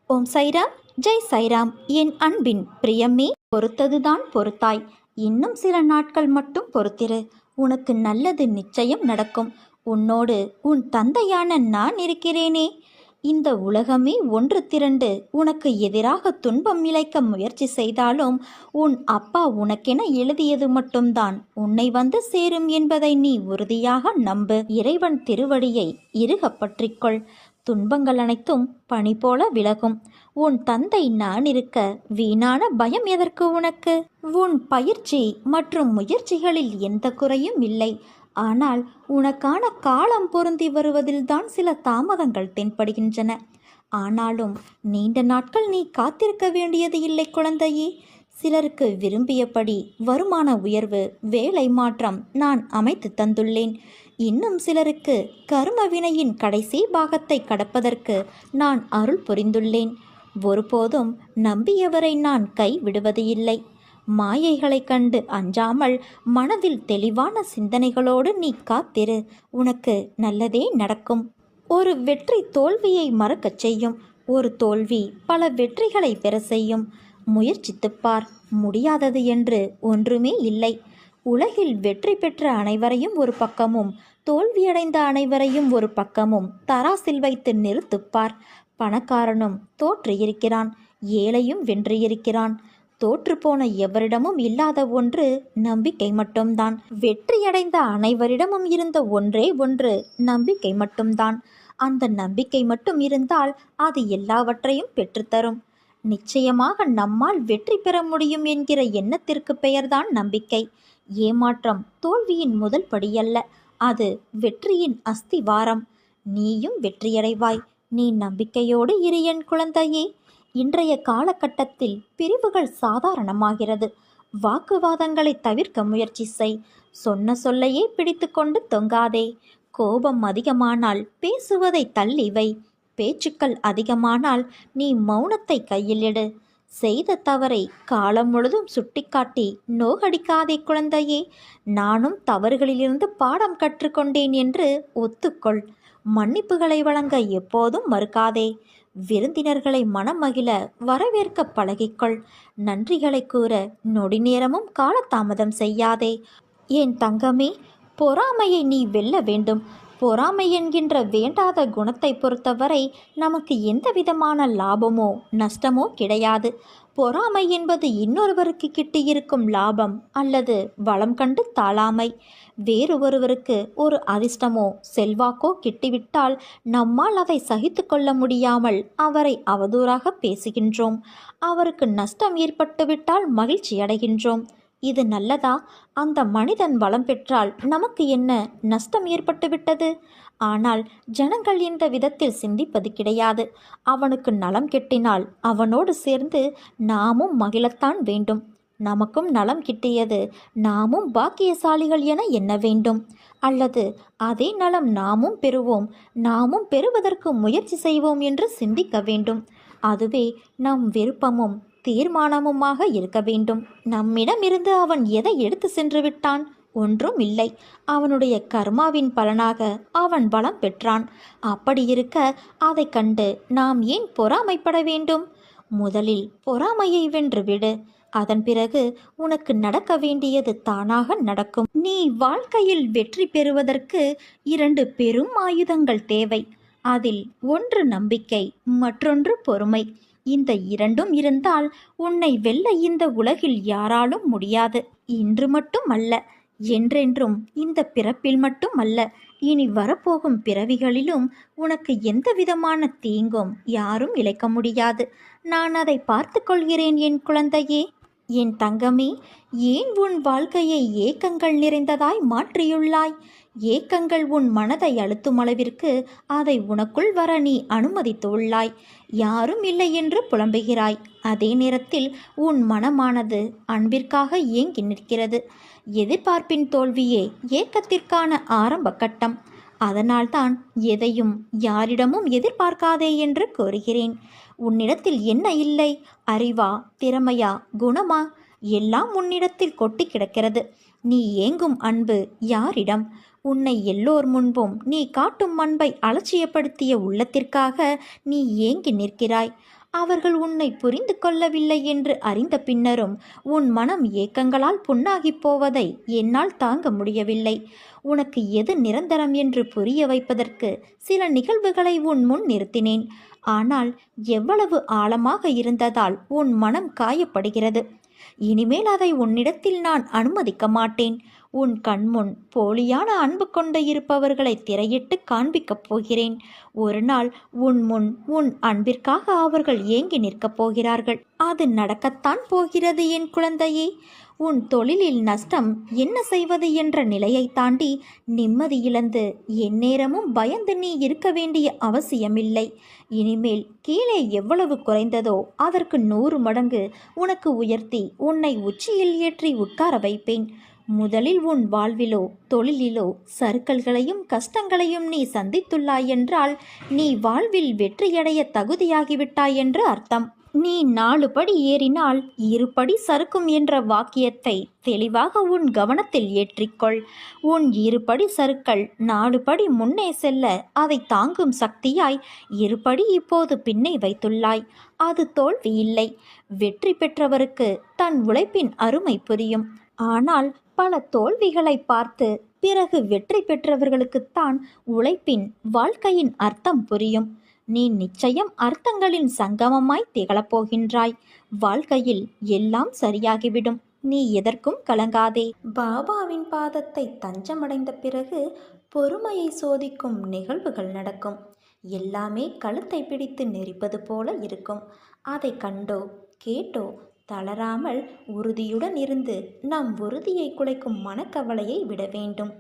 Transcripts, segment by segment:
ஓம் சைராம், ஜெய் சைராம். என் அன்பின் பிரியமே, பொறுத்ததுதான் பொறுத்தாய். இன்னும் சில நாட்கள் மட்டும் பொறுத்திரு. உனக்கு நல்லது நிச்சயம் நடக்கும். உன்னோடு உன் தந்தையான நான் இருக்கிறேனே. இந்த உலகமே ஒன்று திரண்டு உனக்கு எதிராக துன்பம் இழைக்க முயற்சி செய்தாலும் உன் அப்பா உனக்கென எழுதியது மட்டும்தான் உன்னை வந்து சேரும் என்பதை நீ உறுதியாக நம்பு. இறைவன் திருவடியை இறுக பற்றிக்கொள். துன்பங்கள் அனைத்தும் பனி போல விலகும். உன் தந்தை நான் இருக்க வீணான பயம் எதற்கு உனக்கு? உன் பயிற்சி மற்றும் முயற்சிகளில் எந்த குறையும் இல்லை. ஆனால் உனக்கான காலம் பொருந்தி வருவதில்தான் சில தாமதங்கள் தென்படுகின்றன. ஆனாலும் நீண்ட நாட்கள் நீ காத்திருக்க வேண்டியது இல்லை குழந்தையே. சிலருக்கு விரும்பியபடி வருமான உயர்வு, வேலை மாற்றம் நான் அமைத்து தந்துள்ளேன். இன்னும் சிலருக்கு கர்ம வினையின் கடைசி பாகத்தை கடப்பதற்கு நான் அருள் புரிந்துள்ளேன். ஒருபோதும் நம்பியவரை நான் கை விடுவது இல்லை. மாயைகளை கண்டு அஞ்சாமல் மனதில் தெளிவான சிந்தனைகளோடு நீ காத்திரு. உனக்கு நல்லதே நடக்கும். ஒரு வெற்றி தோல்வியை மறக்கச் செய்யும். ஒரு தோல்வி பல வெற்றிகளை பெற செய்யும். முயற்சித்துப்பார். முடியாதது என்று ஒன்றுமே இல்லை. உலகில் வெற்றி பெற்ற அனைவரையும் ஒரு பக்கமும் தோல்வியடைந்த அனைவரையும் ஒரு பக்கமும் தராசில் வைத்து நிறுத்துப்பார். பணக்காரனும் தோற்று இருக்கிறான், ஏழையும் வென்று இருக்கிறான். தோற்றுப்போன எவரிடமும் இல்லாத ஒன்று நம்பிக்கை மட்டும்தான். வெற்றியடைந்த அனைவரிடமும் இருந்த ஒன்றே ஒன்று நம்பிக்கை மட்டும்தான். அந்த நம்பிக்கை மட்டும் இருந்தால் அது எல்லாவற்றையும் பெற்றுத்தரும். நிச்சயமாக நம்மால் வெற்றி பெற முடியும் என்கிற எண்ணத்திற்கு பெயர்தான் நம்பிக்கை. ஏமாற்றம் தோல்வியின் முதல் படியல்ல, அது வெற்றியின் அஸ்திவாரம். நீயும் வெற்றியடைவாய். நீ நம்பிக்கையோடு இரு என் குழந்தையே. இன்றைய காலகட்டத்தில் பிரிவுகள் சாதாரணமாகிறது. வாக்குவாதங்களை தவிர்க்க முயற்சி செய். சொன்ன சொல்லையே பிடித்து கொண்டு தொங்காதே. கோபம் அதிகமானால் பேசுவதை தள்ளி வை. பேச்சுக்கள் அதிகமானால் நீ மௌனத்தை கையில் எடு. செய்த தவறை காலம் முழுதும் சுட்டிக்காட்டி நோகடிக்காதே குழந்தையே. நானும் தவறுகளிலிருந்து பாடம் கற்றுக்கொண்டேன் என்று ஒத்துக்கொள். மன்னிப்புகளை வழங்க எப்போதும் மறுக்காதே. விருந்தினர்களை மனமகிழ வரவேற்க பழகிக்கொள். நன்றிகளை கூற நொடி நேரமும் காலதாமதம் செய்யாதே. என் தங்கமே, பொறாமையை நீ வெல்ல வேண்டும். பொறாமை என்கின்ற வேண்டாத குணத்தை பொறுத்தவரை நமக்கு எந்த விதமான லாபமோ நஷ்டமோ கிடையாது. பொறாமை என்பது இன்னொருவருக்கு கிட்டியிருக்கும் லாபம் அல்லது வளம் கண்டு தாழாமை. வேறு ஒருவருக்கு ஒரு அதிர்ஷ்டமோ செல்வாக்கோ கிட்டிவிட்டால் நம்மால் அதை சகித்து கொள்ள முடியாமல் அவரை அவதூறாக பேசுகின்றோம். அவருக்கு நஷ்டம் ஏற்பட்டுவிட்டால் மகிழ்ச்சி அடைகின்றோம். இது நல்லதா? அந்த மனிதன் வளம் பெற்றால் நமக்கு என்ன நஷ்டம் ஏற்பட்டுவிட்டது? ஆனால் ஜனங்கள் இந்த விதத்தில் சிந்திப்பது கிடையாது. அவனுக்கு நலம் கெட்டினால் அவனோடு சேர்ந்து நாமும் மகிழத்தான் வேண்டும். நமக்கும் நலம் கிட்டியது, நாமும் பாக்கியசாலிகள் என எண்ண வேண்டும். அல்லது அதே நலம் நாமும் பெறுவோம், நாமும் பெறுவதற்கு முயற்சி செய்வோம் என்று சிந்திக்க வேண்டும். அதுவே நம் விருப்பமும் தீர்மானமுமாக இருக்க வேண்டும். நம்மிடமிருந்து அவன் எதை எடுத்து சென்று விட்டான்? ஒன்றும் இல்லை. அவனுடைய கர்மாவின் பலனாக அவன் பலம் பெற்றான். அப்படி இருக்க அதை கண்டு நாம் ஏன் பொறாமைப்பட வேண்டும்? முதலில் பொறாமையை வென்றுவிடு. அதன் பிறகு உனக்கு நடக்க வேண்டியது தானாக நடக்கும். நீ வாழ்க்கையில் வெற்றி பெறுவதற்கு 2 பெரும் ஆயுதங்கள் தேவை. அதில் ஒன்று நம்பிக்கை, மற்றொன்று பொறுமை. இந்த 2ம் இருந்தால் உன்னை வெல்ல இந்த உலகில் யாராலும் முடியாது. இன்று மட்டும் அல்ல, என்றென்றும். இந்த பிறப்பில் மட்டும் அல்ல, இனி வரப்போகும் பிறவிகளிலும் உனக்கு எந்த விதமான தீங்கும் யாரும் இழைக்க முடியாது. நான் அதை பார்த்து கொள்கிறேன் என் குழந்தையே. என் தங்கமே, ஏன் உன் வாழ்க்கையை ஏக்கங்கள் நிறைந்ததாய் மாற்றியுள்ளாய்? ஏக்கங்கள் உன் மனதை அழுத்தும் அளவிற்கு அதை உனக்குள் வர நீ அனுமதித்துள்ளாய். யாரும் இல்லை என்று புலம்புகிறாய். அதே நேரத்தில் உன் மனமானது அன்பிற்காக ஏங்கி நிற்கிறது. எதிர்பார்ப்பின் தோல்வியே ஏக்கத்திற்கான ஆரம்ப கட்டம். அதனால்தான் எதையும் யாரிடமும் எதிர்பார்க்காதே என்று கூறுகிறேன். உன்னிடத்தில் என்ன இல்லை? அறிவா, திறமையா, குணமா? எல்லாம் உன்னிடத்தில் கொட்டி கிடக்கிறது. நீ ஏங்கும் அன்பு யாரிடம்? உன்னை எல்லோர் முன்பும் நீ காட்டும் அன்பை அலட்சியப்படுத்திய உள்ளத்திற்காக நீ ஏங்கி நிற்கிறாய். அவர்கள் உன்னை புரிந்து கொள்ளவில்லை என்று அறிந்த பின்னரும் உன் மனம் ஏக்கங்களால் புண்ணாகிப் போவதை என்னால் தாங்க முடியவில்லை. உனக்கு எது நிரந்தரம் என்று புரிய வைப்பதற்கு சில நிகழ்வுகளை உன் முன் நிறுத்தினேன். ஆனால் எவ்வளவு ஆழமாக இருந்ததால் உன் மனம் காயப்படுகிறது. இனிமேல் அதை உன்னிடத்தில் நான் அனுமதிக்க மாட்டேன். உன் கண்முன் போலியான அன்பு கொண்டு இருப்பவர்களை திரையிட்டு காண்பிக்கப் போகிறேன். ஒரு நாள் உன் முன் உன் அன்பிற்காக அவர்கள் ஏங்கி நிற்கப் போகிறார்கள். அது நடக்கத்தான் போகிறது என் குழந்தையே. உன் தொழிலில் நஷ்டம் என்ன செய்வது என்ற நிலையை தாண்டி நிம்மதி இழந்து எந்நேரமும் பயந்து நீ இருக்க வேண்டிய அவசியமில்லை. இனிமேல் கீழே எவ்வளவு குறைந்ததோ அதற்கு 100 மடங்கு உனக்கு உயர்த்தி உன்னை உச்சியில் ஏற்றி உட்கார வைப்பேன். முதலில் உன் வாழ்விலோ தொழிலிலோ சறுக்கல்களையும் கஷ்டங்களையும் நீ சந்தித்துள்ளாய் என்றால் நீ வாழ்வில் வெற்றியடைய தகுதியாகிவிட்டாய் என்று அர்த்தம். நீ 4 படி ஏறினால் 2 படி சறுக்கும் என்ற வாக்கியத்தை தெளிவாக உன் கவனத்தில் ஏற்றிக்கொள். உன் 2 படி சறுக்கல் 4 படி முன்னே செல்ல அதை தாங்கும் சக்தியாய் 2 படி இப்போது பின்னே வைத்துள்ளாய். அது தோல்வி இல்லை. வெற்றி பெற்றவருக்கு தன் உழைப்பின் அருமை புரியும். ஆனால் பல தோல்விகளை பார்த்து பிறகு வெற்றி பெற்றவர்களுக்குத்தான் உழைப்பின் வாழ்க்கையின் அர்த்தம் புரியும். நீ நிச்சயம் அர்த்தங்களின் சங்கமமாய் திகழப்போகின்றாய். வாழ்க்கையில் எல்லாம் சரியாகிவிடும். நீ எதற்கும் கலங்காதே. பாபாவின் பாதத்தை தஞ்சமடைந்த பிறகு பொறுமையை சோதிக்கும் நிகழ்வுகள் நடக்கும். எல்லாமே கழுத்தை பிடித்து நெரிப்பது போல இருக்கும். அதை கண்டோ கேட்டோ தளராமல் உறுதியுடன் இருந்து நம் உறுதியை குலைக்கும் மனக்கவலையை விட வேண்டும்.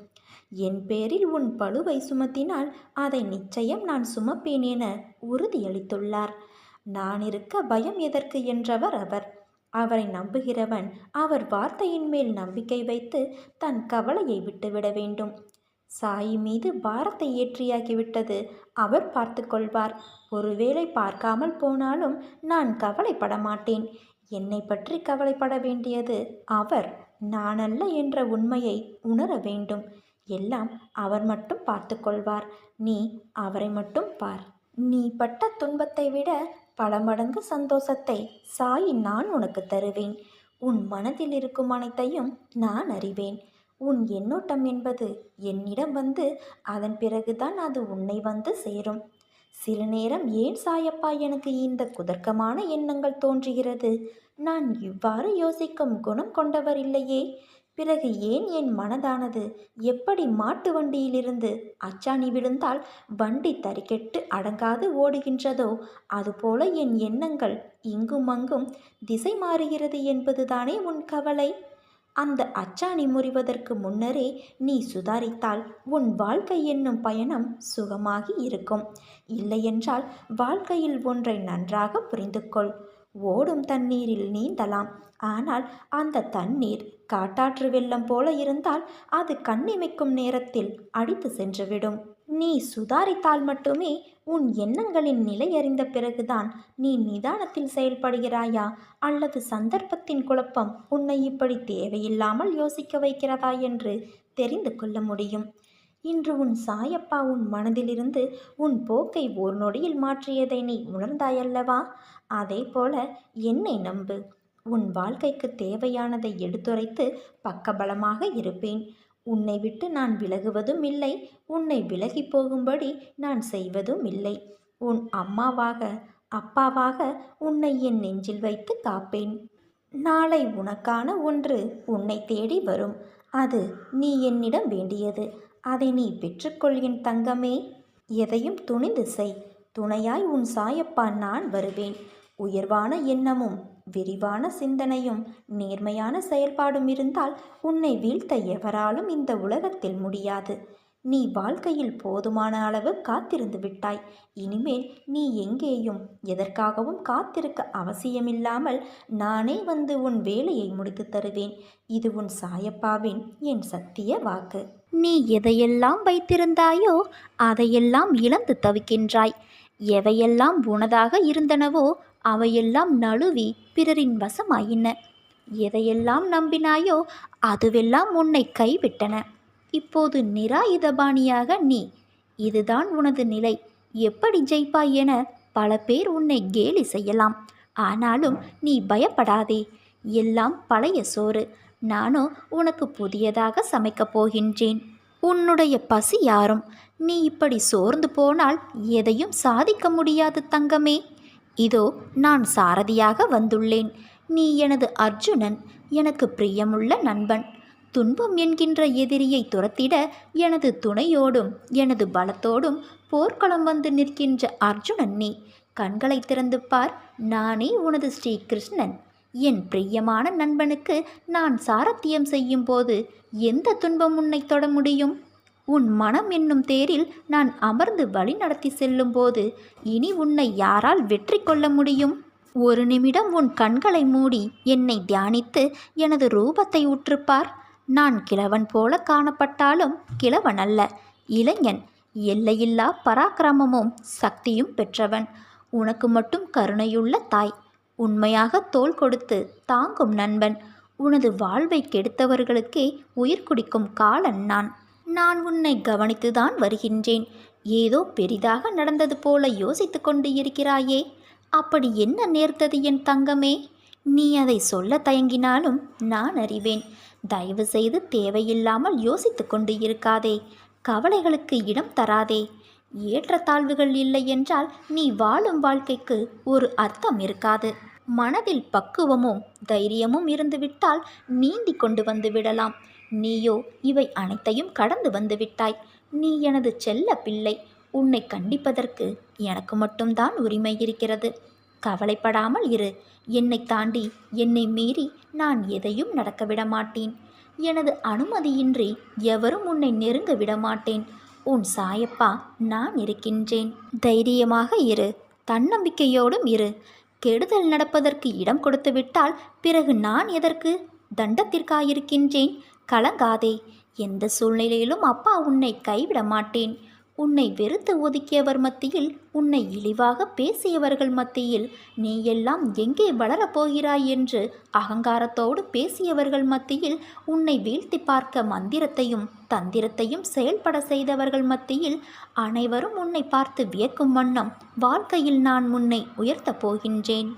என் பேரில் உன் பளுவை சுமத்தினால் அதை நிச்சயம் நான் சுமப்பேன் என உறுதியளித்துள்ளார். நான் இருக்க பயம் எதற்கு என்றவர் அவர். அவரை நம்புகிறவன் அவர் வார்த்தையின் மேல் நம்பிக்கை வைத்து தன் கவலையை விட்டுவிட வேண்டும். சாயி மீது பாரத்தை ஏற்றியாகிவிட்டது. அவர் பார்த்து கொள்வார். ஒருவேளை பார்க்காமல் போனாலும் நான் கவலைப்பட மாட்டேன். என்னை பற்றி கவலைப்பட வேண்டியது அவர், நானல்ல என்ற உண்மையை உணர வேண்டும். எல்லாம் அவர் மட்டும் பார்த்து கொள்வார். நீ அவரை மட்டும் பார். நீ பட்ட துன்பத்தை விட பல மடங்கு சந்தோஷத்தை சாயி நான் உனக்கு தருவேன். உன் மனதில் இருக்கும் அனைத்தையும் நான் அறிவேன். உன் எண்ணோட்டம் என்பது என்னிடம் வந்து அதன் பிறகுதான் அது உன்னை வந்து சேரும். சில நேரம் ஏன் சாயப்பா எனக்கு இந்த குதர்க்கமான எண்ணங்கள் தோன்றுகிறது? நான் இவ்வாறு யோசிக்கும் குணம் கொண்டவர் இல்லையே. பிறகு ஏன் என் மனதானது எப்படி மாட்டு வண்டியிலிருந்து அச்சாணி விழுந்தால் வண்டி தறிக்கெட்டு அடங்காது ஓடுகின்றதோ அதுபோல என் எண்ணங்கள் இங்கும் அங்கும் திசை மாறுகிறது என்பதுதானே உன் கவலை? அந்த அச்சாணி முறிவதற்கு முன்னரே நீ சுதாரித்தால் உன் வாழ்க்கை என்னும் பயணம் சுகமாகி இருக்கும். இல்லையென்றால் வாழ்க்கையில் ஒன்றை நன்றாக புரிந்து கொள். ஓடும் தண்ணீரில் நீந்தலாம். ஆனால் அந்த தண்ணீர் காட்டாற்று வெள்ளம் போல இருந்தால் அது கண்ணிமைக்கும் நேரத்தில் அடித்து சென்றுவிடும். நீ சுதாரித்தால் மட்டுமே உன் எண்ணங்களின் நிலை அறிந்த பிறகுதான் நீ நிதானத்தில் செயல்படுகிறாயா அல்லது சந்தர்ப்பத்தின் குழப்பம் உன்னை இப்படி தேவையில்லாமல் யோசிக்க வைக்கிறதா என்று தெரிந்து கொள்ள முடியும். இன்று உன் சாயப்பா உன் மனதிலிருந்து உன் போக்கை ஒரு நொடியில் மாற்றியதை நீ உணர்ந்தாயல்லவா? அதே போல என்னை நம்பு. உன் வாழ்க்கைக்கு தேவையானதை எடுத்துரைத்து பக்கபலமாக இருப்பேன். உன்னை விட்டு நான் விலகுவதும் இல்லை. உன்னை விலகி போகும்படி நான் செய்வதும் இல்லை. உன் அம்மாவாக அப்பாவாக உன்னை என் நெஞ்சில் வைத்து காப்பேன். நாளை உனக்கான ஒன்று உன்னை தேடி வரும். அது நீ என்னிடம் வேண்டியது. அதை நீ பெற்றுக்கொள் என் தங்கமே. எதையும் துணிந்து செய். துணையாய் உன் சாயப்பா நான் வருவேன். உயர்வான எண்ணமும் விரிவான சிந்தனையும் நேர்மையான செயல்பாடும் இருந்தால் உன்னை வீழ்த்த எவராலும் இந்த உலகத்தில் முடியாது. நீ வாழ்க்கையில் போதுமான அளவு காத்திருந்து விட்டாய். இனிமேல் நீ எங்கேயும் எதற்காகவும் காத்திருக்க அவசியமில்லாமல் நானே வந்து உன் வேலையை முடித்து தருவேன். இது உன் சாயப்பாவின் என் சத்திய வாக்கு. நீ எதையெல்லாம் வைத்திருந்தாயோ அதையெல்லாம் இழந்து தவிக்கின்றாய். எவையெல்லாம் உனதாக இருந்தனவோ அவையெல்லாம் நழுவி பிறரின் வசமாயின. எதையெல்லாம் நம்பினாயோ அதுவெல்லாம் உன்னை கைவிட்டன. இப்போது நிராயுதபாணியாக நீ. இதுதான் உனது நிலை. எப்படி ஜெயிப்பாய் என பல பேர் உன்னை கேலி செய்யலாம். ஆனாலும் நீ பயப்படாதே. எல்லாம் பழைய சோறு. நானோ உனக்கு புதியதாக சமைக்கப் போகின்றேன். உன்னுடைய பசி யாரும். நீ இப்படி சோர்ந்து போனால் எதையும் சாதிக்க முடியாது தங்கமே. இதோ நான் சாரதியாக வந்துள்ளேன். நீ எனது அர்ஜுனன், எனக்கு பிரியமுள்ள நண்பன். துன்பம் என்கின்ற எதிரியை துரத்திட எனது துணையோடும் எனது பலத்தோடும் போர்க்களம் வந்து நிற்கின்ற அர்ஜுனன் நீ. கண்களை திறந்து பார், நானே உனது ஸ்ரீகிருஷ்ணன். என் பிரியமான நண்பனுக்கு நான் சாரத்தியம் செய்யும் போது எந்த துன்பம் உன்னை தொட முடியும்? உன் மனம் என்னும் தேரில் நான் அமர்ந்து வழி நடத்தி செல்லும்போது இனி உன்னை யாரால் வெற்றி கொள்ள முடியும்? ஒரு நிமிடம் உன் கண்களை மூடி என்னை தியானித்து எனது ரூபத்தை உற்றுப்பார். நான் கிழவன் போல காணப்பட்டாலும் கிழவன் அல்ல, இளைஞன். எல்லையில்லா பராக்கிரமமும் சக்தியும் பெற்றவன். உனக்கு மட்டும் கருணையுள்ள தாய். உண்மையாக தோள் கொடுத்து தாங்கும் நண்பன். உனது வாழ்வை கெடுத்தவர்களுக்கே உயிர் குடிக்கும் காலன் நான். நான் உன்னை கவனித்துதான் வருகின்றேன். ஏதோ பெரிதாக நடந்தது போல யோசித்து கொண்டு இருக்கிறாயே. அப்படி என்ன நேர்ந்தது என் தங்கமே? நீ அதை சொல்ல தயங்கினாலும் நான் அறிவேன். தயவு செய்து தேவையில்லாமல் யோசித்து கொண்டு இருக்காதே. கவலைகளுக்கு இடம் தராதே. ஏற்றத்தாழ்வுகள் இல்லை என்றால் நீ வாழும் வாழ்க்கைக்கு ஒரு அர்த்தம் இருக்காது. மனதில் பக்குவமும் தைரியமும் இருந்துவிட்டால் நீந்தி கொண்டு வந்து விடலாம். நீயோ இவை அனைத்தையும் கடந்து வந்து விட்டாய். நீ எனது செல்ல பிள்ளை. உன்னை கண்டிப்பதற்கு எனக்கு மட்டும்தான் உரிமை இருக்கிறது. கவலைப்படாமல் இரு. என்னை தாண்டி என்னை மீறி நான் எதையும் நடக்க விட மாட்டேன். எனது அனுமதியின்றி எவரும் உன்னை நெருங்க விட மாட்டேன். உன் சாயப்பா நான் இருக்கின்றேன். தைரியமாக இரு. தன்னம்பிக்கையோடும் இரு. கெடுதல் நடப்பதற்கு இடம் கொடுத்து விட்டால் பிறகு நான் எதற்கு? தண்டத்திற்காயிருக்கின்றேன். கலங்காதே. எந்த சூழ்நிலையிலும் அப்பா உன்னை கைவிட மாட்டேன். உன்னை வெறுத்து ஒதுக்கியவர் மத்தியில், உன்னை இழிவாக பேசியவர்கள் மத்தியில், நீ எல்லாம் எங்கே வளரப்போகிறாய் என்று அகங்காரத்தோடு பேசியவர்கள் மத்தியில், உன்னை வீழ்த்தி பார்க்க மந்திரத்தையும் தந்திரத்தையும் செயல்பட செய்தவர்கள் மத்தியில், அனைவரும் உன்னை பார்த்து வியக்கும் வண்ணம் வாழ்க்கையில் நான் உன்னை உயர்த்தப் போகின்றேன்.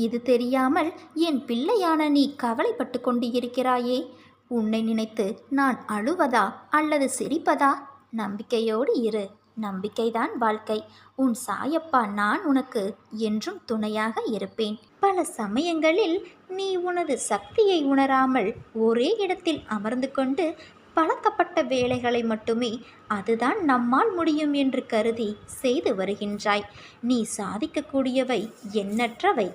இது தெரியாமல் என் பிள்ளையான நீ கவலைப்பட்டு கொண்டு இருக்கிறாயே. உன்னை நினைத்து நான் அழுவதா அல்லது சிரிப்பதா? நம்பிக்கையோடு இரு. நம்பிக்கைதான் வாழ்க்கை. உன் சாயப்பா நான் உனக்கு என்றும் துணையாக இருப்பேன். பல சமயங்களில் நீ உனது சக்தியை உணராமல் ஒரே இடத்தில் அமர்ந்து கொண்டு பழக்கப்பட்ட வேலைகளை மட்டுமே அதுதான் நம்மால் முடியும் என்று கருதி செய்து வருகின்றாய். நீ சாதிக்கக்கூடியவை எண்ணற்றவை,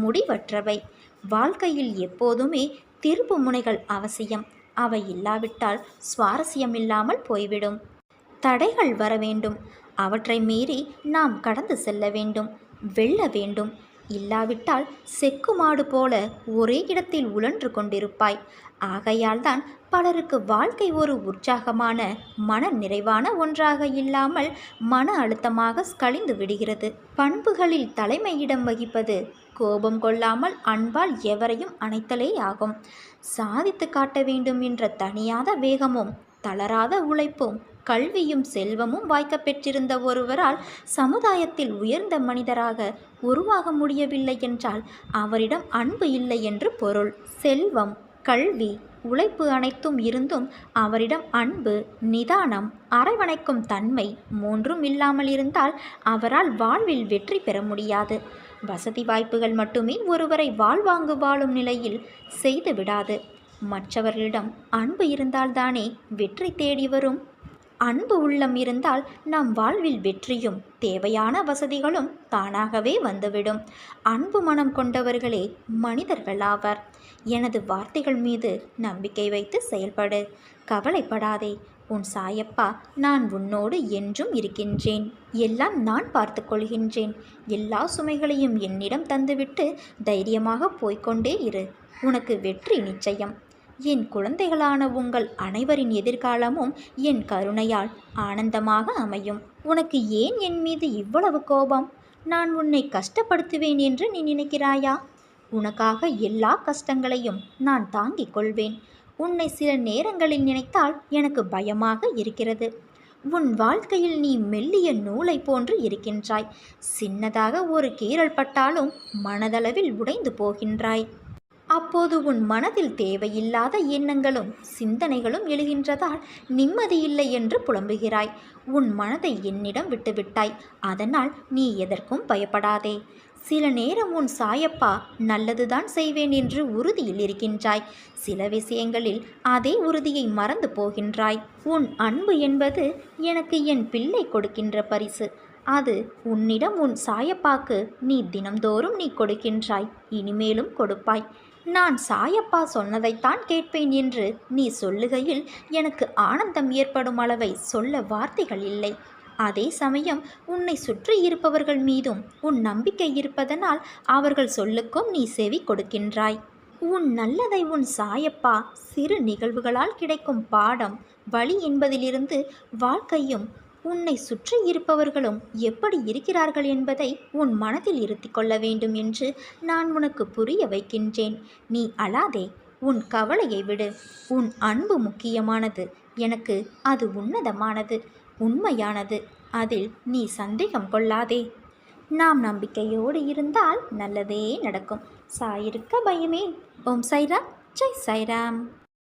முடிவற்றவை. வாழ்க்கையில் எப்போதுமே திருப்பு முனைகள் அவசியம். அவை இல்லாவிட்டால் சுவாரஸ்யமில்லாமல் போய்விடும். தடைகள் வர வேண்டும். அவற்றை மீறி நாம் கடந்து செல்ல வேண்டும், வெல்ல வேண்டும். இல்லாவிட்டால் செக்குமாடு போல ஒரே இடத்தில் உழன்று கொண்டிருப்பாய். ஆகையால்தான் பலருக்கு வாழ்க்கை ஒரு உற்சாகமான மன நிறைவான ஒன்றாக இல்லாமல் மன அழுத்தமாக கழிந்து விடுகிறது. பண்புகளில் தலைமையிடம் வகிப்பது கோபம் கொள்ளாமல் அன்பால் எவரையும் அணைத்தலே ஆகும். சாதித்து காட்ட வேண்டும் என்ற தனியாத வேகமும் தளராத உழைப்பும் கல்வியும் செல்வமும் வாய்க்க பெற்றிருந்த ஒருவரால் சமுதாயத்தில் உயர்ந்த மனிதராக உருவாக முடியவில்லை என்றால் அவரிடம் அன்பு இல்லை என்று பொருள். செல்வம், கல்வி, உழைப்பு அனைத்தும் இருந்தும் அவரிடம் அன்பு, நிதானம், அரவணைக்கும் தன்மை மூன்றும் இல்லாமல் இருந்தால் அவரால் வாழ்வில் வெற்றி பெற முடியாது. வசதி வாய்ப்புகள் மட்டுமே ஒருவரை வாழ்வாங்கு வாழும் நிலையில் செய்து விடாது. மற்றவர்களிடம் அன்பு இருந்தால்தானே வெற்றி தேடி வரும். அன்பு உள்ளம் இருந்தால் நம் வாழ்வில் வெற்றியும் தேவையான வசதிகளும் தானாகவே வந்துவிடும். அன்பு மனம் கொண்டவர்களே மனிதர்களாவர். எனது வார்த்தைகள் மீது நம்பிக்கை வைத்து செயல்படு. கவலைப்படாதே. உன் சாயப்பா நான் உன்னோடு என்றும் இருக்கின்றேன். எல்லாம் நான் பார்த்து கொள்கின்றேன். எல்லா சுமைகளையும் என்னிடம் தந்துவிட்டு தைரியமாக போய்கொண்டே இரு. உனக்கு வெற்றி நிச்சயம். என் குழந்தைகளான உங்கள் அனைவரின் எதிர்காலமும் என் கருணையால் ஆனந்தமாக அமையும். உனக்கு ஏன் என் மீது இவ்வளவு கோபம்? நான் உன்னை கஷ்டப்படுத்துவேன் என்று நீ நினைக்கிறாயா? உனக்காக எல்லா கஷ்டங்களையும் நான் தாங்கிக் கொள்வேன். உன்னை சில நேரங்களில் நினைத்தால் எனக்கு பயமாக இருக்கிறது. உன் வாழ்க்கையில் நீ மெல்லிய நூலை போன்று இருக்கின்றாய். சின்னதாக ஒரு கீறல் பட்டாலும் மனதளவில் உடைந்து போகின்றாய். அப்போது உன் மனதில் தேவையில்லாத எண்ணங்களும் சிந்தனைகளும் எழுகின்றதால் நிம்மதியில்லை என்று புலம்புகிறாய். உன் மனதை என்னிடம் விட்டுவிட்டாய். அதனால் நீ எதற்கும் பயப்படாதே. சில நேரம் உன் சாயப்பா நல்லதுதான் செய்வேன் என்று உறுதியில் இருக்கின்றாய். சில விஷயங்களில் அதே உறுதியை மறந்து போகின்றாய். உன் அன்பு என்பது எனக்கு என் பிள்ளை கொடுக்கின்ற பரிசு. அது உன்னிடம் உன் சாயப்பாக்கு நீ தினம்தோறும் நீ கொடுக்கின்றாய். இனிமேலும் கொடுப்பாய். நான் சாயப்பா சொன்னதைத்தான் கேட்பேன் என்று நீ சொல்லுகையில் எனக்கு ஆனந்தம் ஏற்படும் அளவை சொல்ல வார்த்தைகள் இல்லை. அதே சமயம் உன்னை சுற்றி இருப்பவர்கள் மீதும் உன் நம்பிக்கை இருப்பதனால் அவர்கள் சொல்லுக்கும் நீ செவி கொடுக்கின்றாய். உன் நல்லதை உன் சாயப்பா சிறு நிகழ்வுகளால் கிடைக்கும் பாடம் வழி என்பதிலிருந்து வாழ்க்கையும் உன்னை சுற்றி இருப்பவர்களும் எப்படி இருக்கிறார்கள் என்பதை உன் மனதில் இருத்தி கொள்ள வேண்டும் என்று நான் உனக்கு புரிய வைக்கின்றேன். நீ அழாதே. உன் கவலையை விடு. உன் அன்பு முக்கியமானது. எனக்கு அது உன்னதமானது, உண்மையானது. அதில் நீ சந்தேகம் கொள்ளாதே. நாம் நம்பிக்கையோடு இருந்தால் நல்லதே நடக்கும். சாயிருக்க பயமே. ஓம் சாய்ராம். ஜெய் சாய்ராம்.